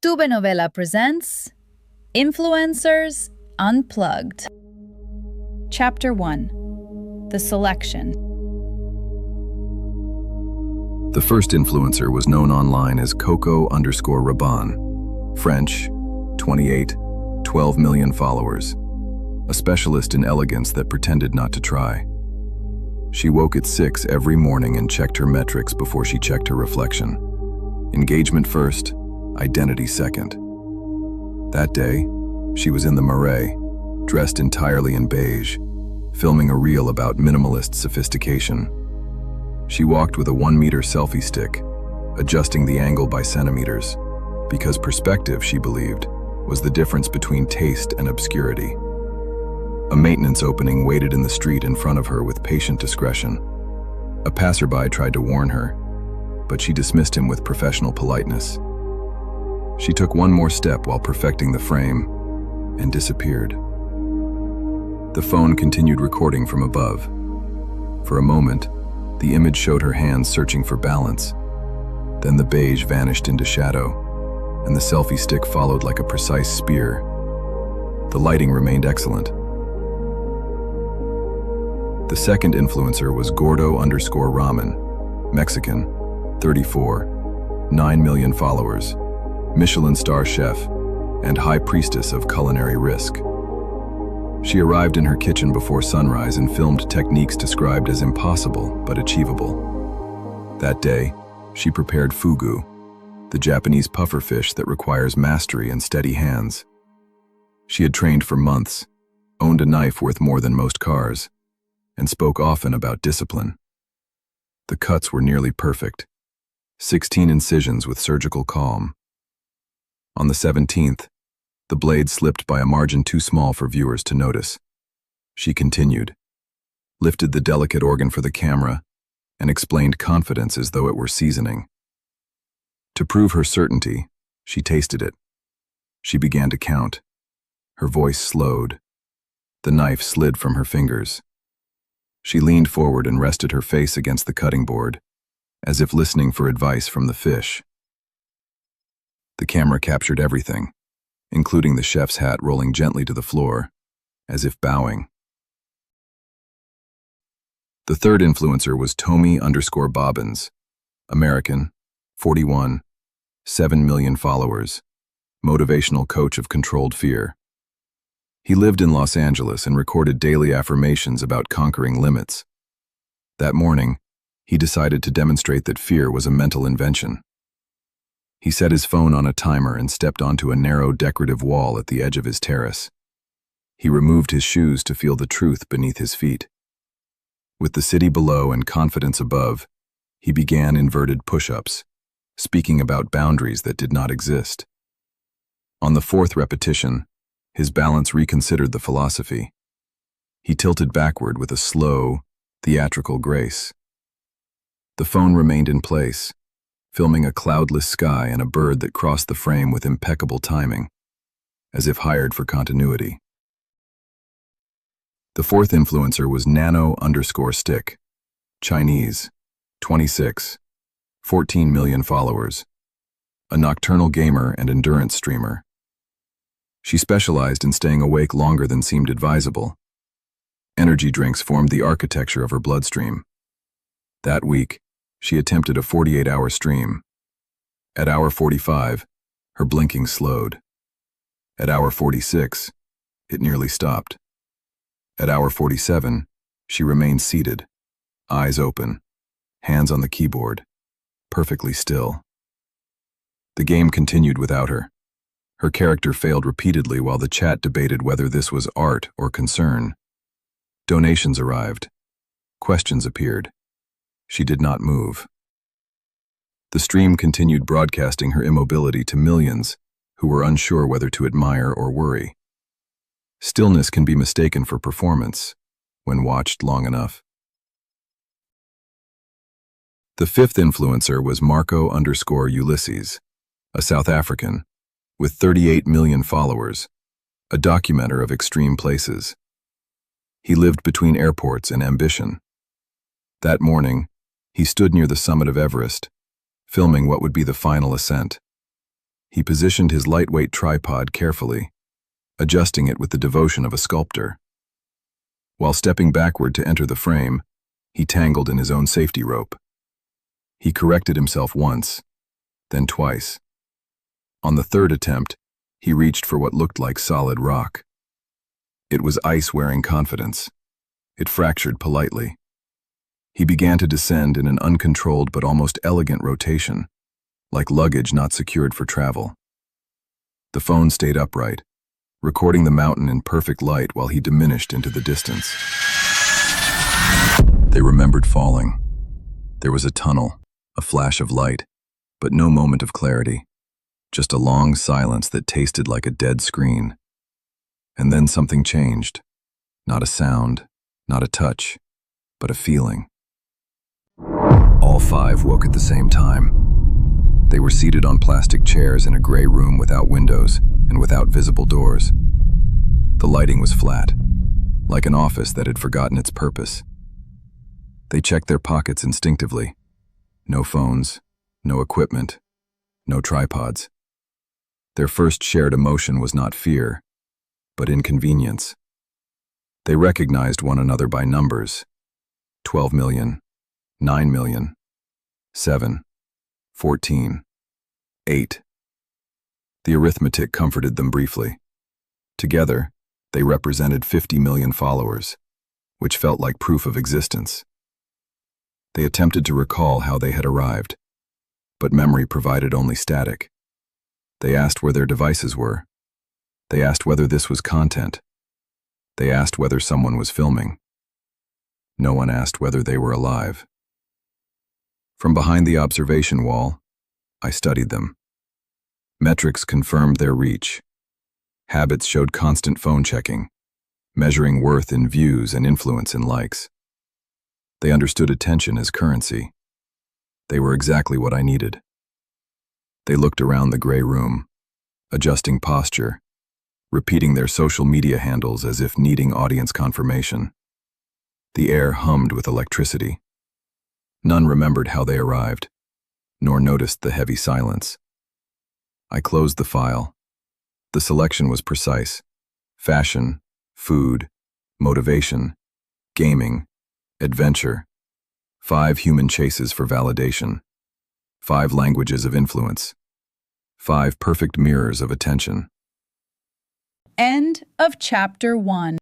TubeNovela presents Influencers Unplugged. Chapter 1. The Selection. The first influencer was known online as Coco_Rabanne, French, 28, 12 million followers, a specialist in elegance that pretended not to try. She woke at 6 every morning and checked her metrics before she checked her reflection. Engagement first, identity second. That day, she was in the Marais, dressed entirely in beige, filming a reel about minimalist sophistication. She walked with a 1-meter selfie stick, adjusting the angle by centimeters, because perspective, she believed, was the difference between taste and obscurity. A maintenance opening waited in the street in front of her with patient discretion. A passerby tried to warn her, but she dismissed him with professional politeness. She took one more step while perfecting the frame and disappeared. The phone continued recording from above. For a moment, the image showed her hands searching for balance. Then the beige vanished into shadow, and the selfie stick followed like a precise spear. The lighting remained excellent. The second influencer was Gordo_Ramen, Mexican, 34, 9 million followers, Michelin-star chef, and high priestess of culinary risk. She arrived in her kitchen before sunrise and filmed techniques described as impossible but achievable. That day, she prepared fugu, the Japanese pufferfish that requires mastery and steady hands. She had trained for months, owned a knife worth more than most cars, and spoke often about discipline. The cuts were nearly perfect, 16 incisions with surgical calm. On the 17th, the blade slipped by a margin too small for viewers to notice. She continued, lifted the delicate organ for the camera, and explained confidence as though it were seasoning. To prove her certainty, she tasted it. She began to count. Her voice slowed. The knife slid from her fingers. She leaned forward and rested her face against the cutting board, as if listening for advice from the fish. The camera captured everything, including the chef's hat rolling gently to the floor, as if bowing. The third influencer was Tommy_Bobbins, American, 41, 7 million followers, motivational coach of controlled fear. He lived in Los Angeles and recorded daily affirmations about conquering limits. That morning, he decided to demonstrate that fear was a mental invention. He set his phone on a timer and stepped onto a narrow decorative wall at the edge of his terrace. He removed his shoes to feel the truth beneath his feet. With the city below and confidence above, he began inverted push-ups, speaking about boundaries that did not exist. On the 4th repetition, his balance reconsidered the philosophy. He tilted backward with a slow, theatrical grace. The phone remained in place, filming a cloudless sky and a bird that crossed the frame with impeccable timing, as if hired for continuity. The fourth influencer was Nano_Stick, Chinese, 26, 14 million followers, a nocturnal gamer and endurance streamer. She specialized in staying awake longer than seemed advisable. Energy drinks formed the architecture of her bloodstream. That week, she attempted a 48-hour stream. At hour 45, her blinking slowed. At hour 46, it nearly stopped. At hour 47, she remained seated, eyes open, hands on the keyboard, perfectly still. The game continued without her. Her character failed repeatedly while the chat debated whether this was art or concern. Donations arrived. Questions appeared. She did not move. The stream continued broadcasting her immobility to millions who were unsure whether to admire or worry. Stillness can be mistaken for performance when watched long enough. The fifth influencer was Marco_Ulysses, a South African, with 38 million followers, a documenter of extreme places. He lived between airports and ambition. That morning, he stood near the summit of Everest, filming what would be the final ascent. He positioned his lightweight tripod carefully, adjusting it with the devotion of a sculptor. While stepping backward to enter the frame, he tangled in his own safety rope. He corrected himself once, then twice. On the third attempt, he reached for what looked like solid rock. It was ice wearing confidence. It fractured politely. He began to descend in an uncontrolled but almost elegant rotation, like luggage not secured for travel. The phone stayed upright, recording the mountain in perfect light while he diminished into the distance. They remembered falling. There was a tunnel, a flash of light, but no moment of clarity. Just a long silence that tasted like a dead screen. And then something changed. Not a sound, not a touch, but a feeling. All five woke at the same time. They were seated on plastic chairs in a gray room without windows and without visible doors. The lighting was flat, like an office that had forgotten its purpose. They checked their pockets instinctively. No phones, no equipment, no tripods. Their first shared emotion was not fear, but inconvenience. They recognized one another by numbers: 12 million, 9 million, 7, 14, 8. The arithmetic comforted them briefly. Together, they represented 50 million followers, which felt like proof of existence. They attempted to recall how they had arrived, but memory provided only static. They asked where their devices were. They asked whether this was content. They asked whether someone was filming. No one asked whether they were alive. From behind the observation wall, I studied them. Metrics confirmed their reach. Habits showed constant phone checking, measuring worth in views and influence in likes. They understood attention as currency. They were exactly what I needed. They looked around the gray room, adjusting posture, repeating their social media handles as if needing audience confirmation. The air hummed with electricity. None remembered how they arrived, nor noticed the heavy silence. I closed the file. The selection was precise: fashion, food, motivation, gaming, adventure. 5 human chases for validation. 5 languages of influence. 5 perfect mirrors of attention. End of Chapter 1.